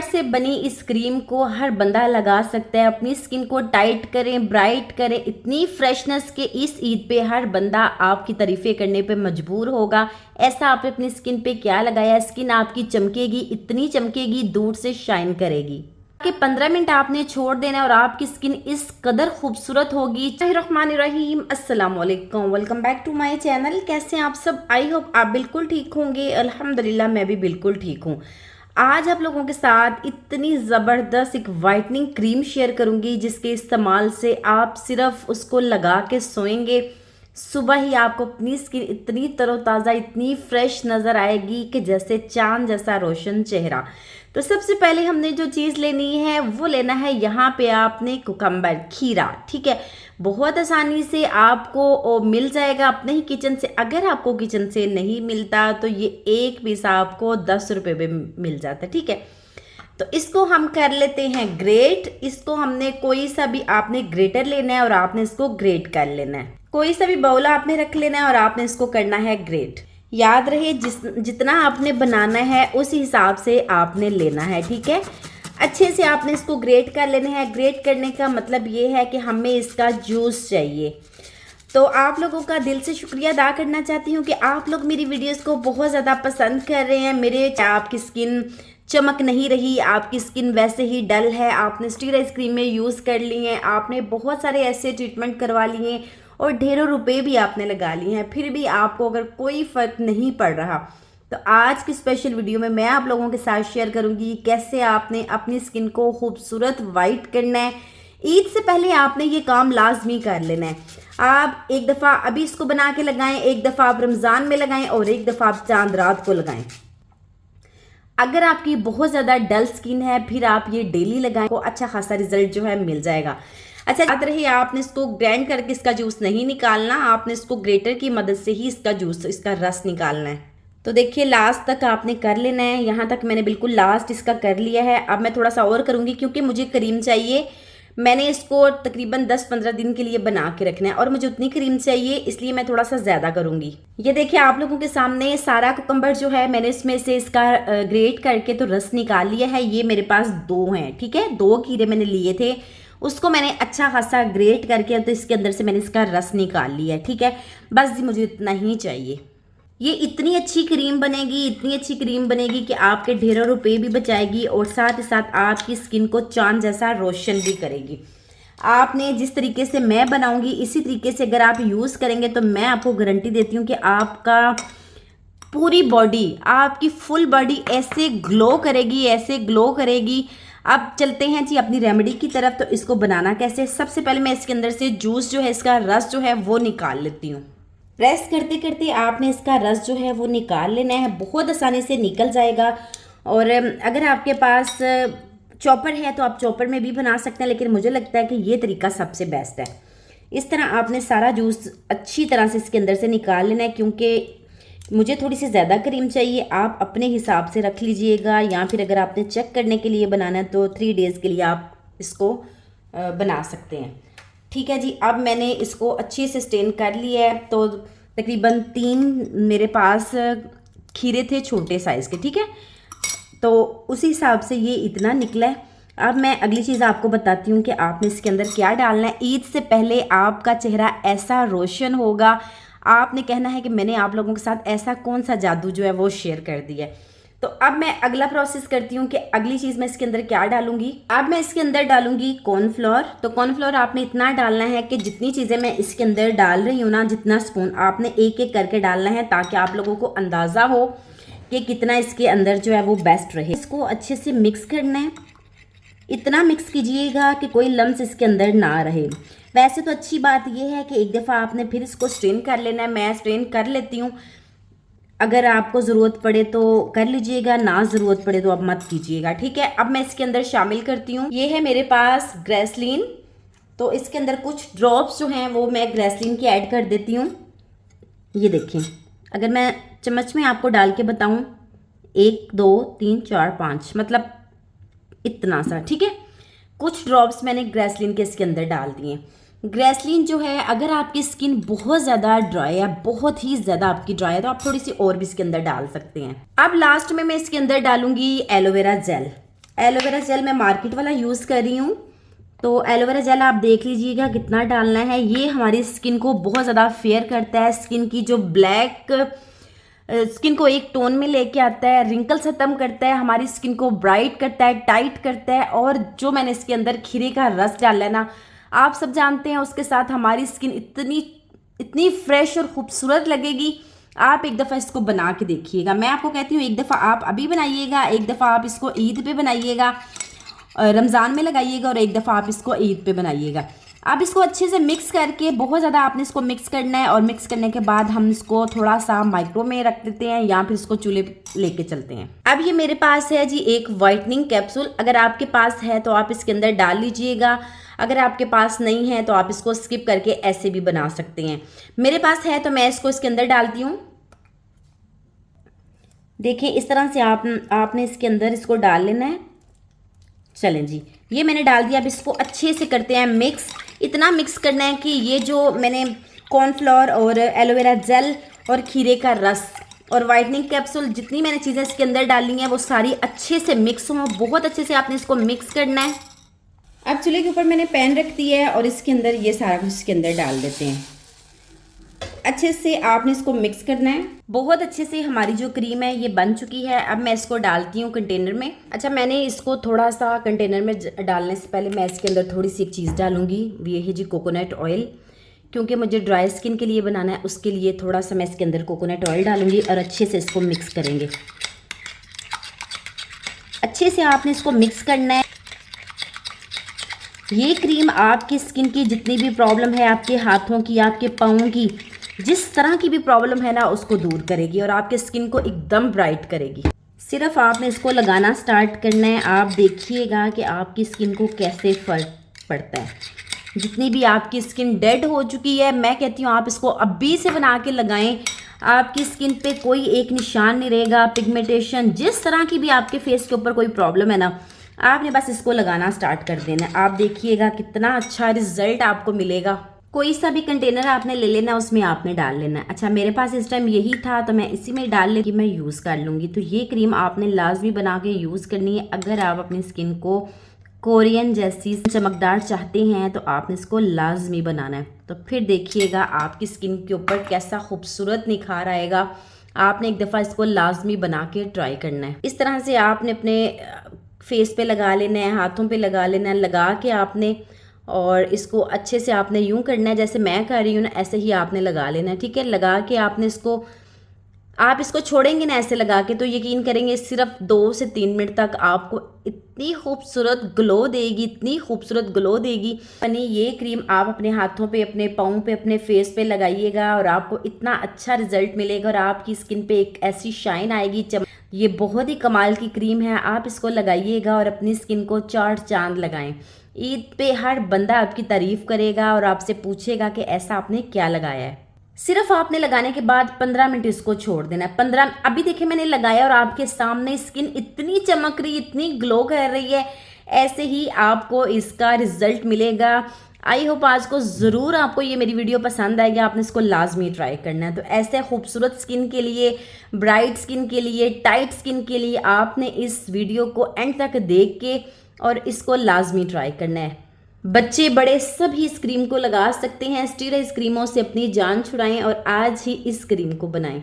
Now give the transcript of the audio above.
से बनी इस क्रीम को हर बंदा लगा सकता है, अपनी स्किन को टाइट करें, ब्राइट करें। इतनी फ्रेशनेस के इस ईद पे हर बंदा आपकी तारीफें करने पे मजबूर होगा। ऐसा आपने अपनी स्किन पे क्या लगाया, स्किन आपकी चमकेगी, इतनी चमकेगी, दूर से शाइन करेगी कि 15 मिनट आपने छोड़ देना है और आपकी स्किन इस कदर खूबसूरत होगी। रहमानिर्रहीम, अस्सलाम वालेकुम, welcome back to my channel. कैसे हैं आप सब? आई होप आप बिल्कुल ठीक होंगे। अल्हम्दुलिल्लाह मैं भी बिल्कुल ठीक हूँ। आज आप लोगों के साथ इतनी ज़बरदस्त एक वाइटनिंग क्रीम शेयर करूंगी जिसके इस्तेमाल से आप सिर्फ उसको लगा के सोएंगे, सुबह ही आपको अपनी स्किन इतनी तरोताज़ा, इतनी फ्रेश नज़र आएगी कि जैसे चांद जैसा रोशन चेहरा। तो सबसे पहले हमने जो चीज़ लेनी है वो लेना है यहाँ पे आपने कुकम्बर, खीरा। ठीक है, बहुत आसानी से आपको मिल जाएगा अपने ही किचन से। अगर आपको किचन से नहीं मिलता तो ये एक पीस आपको 10 रुपये में मिल जाता है। ठीक है, तो इसको हम कर लेते हैं ग्रेट। इसको हमने कोई सा भी आपने ग्रेटर लेना है और आपने इसको ग्रेट कर लेना है। कोई सा भी बाउल आपने रख लेना है और आपने इसको करना है ग्रेट। याद रहे जितना आपने बनाना है उस हिसाब से आपने लेना है। ठीक है, अच्छे से आपने इसको ग्रेट कर लेना है। ग्रेट करने का मतलब ये है कि हमें इसका जूस चाहिए। तो आप लोगों का दिल से शुक्रिया अदा करना चाहती हूँ कि आप लोग मेरी वीडियोस को बहुत ज़्यादा पसंद कर रहे हैं। आपकी स्किन चमक नहीं रही, आपकी स्किन वैसे ही डल है, आपने स्टीराइड क्रीम में यूज़ कर ली हैं, आपने बहुत सारे ऐसे ट्रीटमेंट करवा लिए हैं और ढेरों रुपए भी आपने लगा लिए हैं, फिर भी आपको अगर कोई फ़र्क नहीं पड़ रहा, तो आज की स्पेशल वीडियो में मैं आप लोगों के साथ शेयर करूंगी कैसे आपने अपनी स्किन को खूबसूरत वाइट करना है। ईद से पहले आपने ये काम लाजमी कर लेना है। आप एक दफ़ा अभी इसको बना के लगाएं, एक दफ़ा आप रमज़ान में लगाएं और एक दफ़ा आप चांद रात को लगाएं। अगर आपकी बहुत ज़्यादा डल स्किन है फिर आप ये डेली लगाएं, को अच्छा खासा रिजल्ट जो है मिल जाएगा। अच्छा, याद रहे आपने इसको ग्राइंड करके इसका जूस नहीं निकालना, आपने इसको ग्रेटर की मदद से ही इसका जूस, इसका रस निकालना है। तो देखिए लास्ट तक आपने कर लेना है। यहाँ तक मैंने बिल्कुल लास्ट इसका कर लिया है। अब मैं थोड़ा सा और करूँगी क्योंकि मुझे क्रीम चाहिए। मैंने इसको तकरीबन 10-15 दिन के लिए बना के रखना है और मुझे उतनी क्रीम चाहिए, इसलिए मैं थोड़ा सा ज़्यादा करूँगी। ये देखिए आप लोगों के सामने सारा कुकम्बर जो है मैंने इसमें से इसका ग्रेट करके तो रस निकाल लिया है। ये मेरे पास 2 हैं। ठीक है, 2 खीरे मैंने लिए थे, उसको मैंने अच्छा खासा ग्रेट करके तो इसके अंदर से मैंने इसका रस निकाल लिया है। ठीक है, बस जी मुझे इतना ही चाहिए। ये इतनी अच्छी क्रीम बनेगी, इतनी अच्छी क्रीम बनेगी कि आपके ढेरों रुपए भी बचाएगी और साथ ही साथ आपकी स्किन को चांद जैसा रोशन भी करेगी। आपने जिस तरीके से मैं बनाऊंगी इसी तरीके से अगर आप यूज़ करेंगे तो मैं आपको गारंटी देती हूँ कि आपका पूरी बॉडी, आपकी फुल बॉडी ऐसे ग्लो करेगी, ऐसे ग्लो करेगी। अब चलते हैं जी अपनी रेमेडी की तरफ। तो इसको बनाना कैसे, सबसे पहले मैं इसके अंदर से जूस जो है, इसका रस जो है वो निकाल लेती हूँ। प्रेस करते करते आपने इसका रस जो है वो निकाल लेना है, बहुत आसानी से निकल जाएगा। और अगर आपके पास चॉपर है तो आप चॉपर में भी बना सकते हैं, लेकिन मुझे लगता है कि ये तरीका सबसे बेस्ट है। इस तरह आपने सारा जूस अच्छी तरह से इसके अंदर से निकाल लेना है। क्योंकि मुझे थोड़ी सी ज़्यादा क्रीम चाहिए, आप अपने हिसाब से रख लीजिएगा, या फिर अगर आपने चेक करने के लिए बनाना है तो 3 डेज़ के लिए आप इसको बना सकते हैं। ठीक है जी, अब मैंने इसको अच्छे से स्टेन कर लिया है। तो तकरीबन 3 मेरे पास खीरे थे छोटे साइज़ के। ठीक है, तो उसी हिसाब से ये इतना निकला है। अब मैं अगली चीज़ आपको बताती हूँ कि आपने इसके अंदर क्या डालना है। ईद से पहले आपका चेहरा ऐसा रोशन होगा, आपने कहना है कि मैंने आप लोगों के साथ ऐसा कौन सा जादू जो है वो शेयर कर दिया है। तो अब मैं अगला प्रोसेस करती हूँ कि अगली चीज़ मैं इसके अंदर क्या डालूंगी। अब मैं इसके अंदर डालूंगी कॉर्नफ्लोर। तो कॉर्नफ्लोर आपने इतना डालना है कि जितनी चीज़ें मैं इसके अंदर डाल रही हूँ ना, जितना स्पून आपने एक एक करके डालना है, ताकि आप लोगों को अंदाज़ा हो कि कितना इसके अंदर जो है वो बेस्ट रहे। इसको अच्छे से मिक्स करना है, इतना मिक्स कीजिएगा कि कोई लम्स इसके अंदर ना रहे। वैसे तो अच्छी बात यह है कि एक दफ़ा आपने फिर इसको स्ट्रेन कर लेना है। मैं स्ट्रेन कर लेती हूँ, अगर आपको ज़रूरत पड़े तो कर लीजिएगा, ना ज़रूरत पड़े तो अब मत कीजिएगा। ठीक है, अब मैं इसके अंदर शामिल करती हूँ, ये है मेरे पास ग्रेसलीन। तो इसके अंदर कुछ ड्रॉप्स जो हैं वो मैं ग्रेसलीन की ऐड कर देती हूँ। ये देखें, अगर मैं चम्मच में आपको डाल के बताऊँ, 1 2 3 4 5, मतलब इतना सा। ठीक है, कुछ ड्रॉप्स मैंने ग्रेसलीन के इसके अंदर डाल दिए। ग्रेसलीन जो है, अगर आपकी स्किन बहुत ज़्यादा ड्राई है, बहुत ही ज़्यादा आपकी ड्राई है, तो आप थोड़ी सी और भी इसके अंदर डाल सकते हैं। अब लास्ट में मैं इसके अंदर डालूंगी एलोवेरा जेल। एलोवेरा जेल मैं मार्केट वाला यूज़ कर रही हूँ। तो एलोवेरा जेल आप देख लीजिएगा कितना डालना है। ये हमारी स्किन को बहुत ज़्यादा फेयर करता है, स्किन की जो ब्लैक स्किन को एक टोन में लेके आता है, रिंकल्स खत्म करता है, हमारी स्किन को ब्राइट करता है, टाइट करता है। और जो मैंने इसके अंदर खीरे का रस डाला है ना, आप सब जानते हैं, उसके साथ हमारी स्किन इतनी इतनी फ्रेश और खूबसूरत लगेगी। आप एक दफ़ा इसको बना के देखिएगा। मैं आपको कहती हूँ एक दफ़ा आप अभी बनाइएगा, एक दफ़ा आप इसको ईद पे बनाइएगा, रमज़ान में लगाइएगा, और एक दफ़ा आप इसको ईद पे बनाइएगा। अब इसको अच्छे से मिक्स करके, बहुत ज़्यादा आपने इसको मिक्स करना है, और मिक्स करने के बाद हम इसको थोड़ा सा माइक्रो में रख देते हैं, या फिर इसको चूल्हे पे लेके चलते हैं। अब ये मेरे पास है जी एक वाइटनिंग कैप्सूल। अगर आपके पास है तो आप इसके अंदर डाल लीजिएगा, अगर आपके पास नहीं है तो आप इसको स्किप करके ऐसे भी बना सकते हैं। मेरे पास है तो मैं इसको इसके अंदर डालती हूँ। देखिए इस तरह से आपने इसके अंदर इसको डाल लेना है। चलें जी, ये मैंने डाल दिया। अब इसको अच्छे से करते हैं मिक्स। इतना मिक्स करना है कि ये जो मैंने कॉर्नफ्लोर और एलोवेरा जेल और खीरे का रस और वाइटनिंग कैप्सूल, जितनी मैंने चीज़ें इसके अंदर डाली हैं वो सारी अच्छे से मिक्स हों। बहुत अच्छे से आपने इसको मिक्स करना है। अब चूल्हे के ऊपर मैंने पैन रख दिया है, और इसके अंदर ये सारा कुछ इसके अंदर डाल देते हैं। अच्छे से आपने इसको मिक्स करना है। बहुत अच्छे से हमारी जो क्रीम है ये बन चुकी है। अब मैं इसको डालती हूँ कंटेनर में। अच्छा, मैंने इसको थोड़ा सा कंटेनर में डालने से पहले मैं इसके अंदर थोड़ी सी एक चीज़ डालूंगी। ये है जी कोकोनट ऑयल, क्योंकि मुझे ड्राई स्किन के लिए बनाना है, उसके लिए थोड़ा सा मैं इसके अंदर कोकोनट ऑयल डालूंगी, और अच्छे से इसको मिक्स करेंगे। अच्छे से आपने इसको मिक्स करना है। ये क्रीम आपकी स्किन की जितनी भी प्रॉब्लम है, आपके हाथों की, आपके पाँव की, जिस तरह की भी प्रॉब्लम है ना, उसको दूर करेगी और आपके स्किन को एकदम ब्राइट करेगी। सिर्फ आपने इसको लगाना स्टार्ट करना है। आप देखिएगा कि आपकी स्किन को कैसे फ़र्क पड़ता है। जितनी भी आपकी स्किन डेड हो चुकी है, मैं कहती हूँ आप इसको अभी से बना के लगाएं। आपकी स्किन पे कोई एक निशान नहीं रहेगा, पिगमेंटेशन, जिस तरह की भी आपके फेस के ऊपर कोई प्रॉब्लम है ना, आपने बस इसको लगाना स्टार्ट कर देना है। आप देखिएगा कितना अच्छा रिजल्ट आपको मिलेगा। कोई सा भी कंटेनर आपने ले लेना, उसमें आपने डाल लेना है। अच्छा, मेरे पास इस टाइम यही था तो मैं इसी में डाल लेके मैं यूज़ कर लूँगी। तो ये क्रीम आपने लाजमी बना के यूज़ करनी है। अगर आप अपनी स्किन को कोरियन जैसी चमकदार चाहते हैं तो आपने इसको लाजमी बनाना है। तो फिर देखिएगा आपकी स्किन के ऊपर कैसा खूबसूरत निखार आएगा। आपने एक दफ़ा इसको लाजमी बना के ट्राई करना है। इस तरह से आपने अपने फेस पे लगा लेना है, हाथों पे लगा लेना है, लगा के आपने, और इसको अच्छे से आपने यूं करना है जैसे मैं कर रही हूँ ना, ऐसे ही आपने लगा लेना है। ठीक है, लगा के आपने इसको, आप इसको छोड़ेंगे ना ऐसे लगा के, तो यकीन करेंगे सिर्फ 2 से 3 मिनट तक आपको इतनी खूबसूरत ग्लो देगी, इतनी खूबसूरत ग्लो देगी। यानी ये क्रीम आप अपने हाथों पे, अपने पाँव पे, अपने फेस पे लगाइएगा और आपको इतना अच्छा रिजल्ट मिलेगा, और आपकी स्किन पे एक ऐसी शाइन आएगी, ये बहुत ही कमाल की क्रीम है। आप इसको लगाइएगा और अपनी स्किन को 4 चांद लगाएं। ईद पे हर बंदा आपकी तारीफ़ करेगा और आपसे पूछेगा कि ऐसा आपने क्या लगाया है। सिर्फ आपने लगाने के बाद 15 मिनट इसको छोड़ देना है। 15, अभी देखिए मैंने लगाया और आपके सामने स्किन इतनी चमक रही, इतनी ग्लो कर रही है। ऐसे ही आपको इसका रिजल्ट मिलेगा। आई होप आज को ज़रूर आपको ये मेरी वीडियो पसंद आएगी। आपने इसको लाजमी ट्राई करना है। तो ऐसे खूबसूरत स्किन के लिए, ब्राइट स्किन के लिए, टाइट स्किन के लिए आपने इस वीडियो को एंड तक देख के और इसको लाजमी ट्राई करना है। बच्चे बड़े सभी इस क्रीम को लगा सकते हैं। स्टीरॉयड क्रीमों से अपनी जान छुड़ाएं और आज ही इस क्रीम को बनाएं।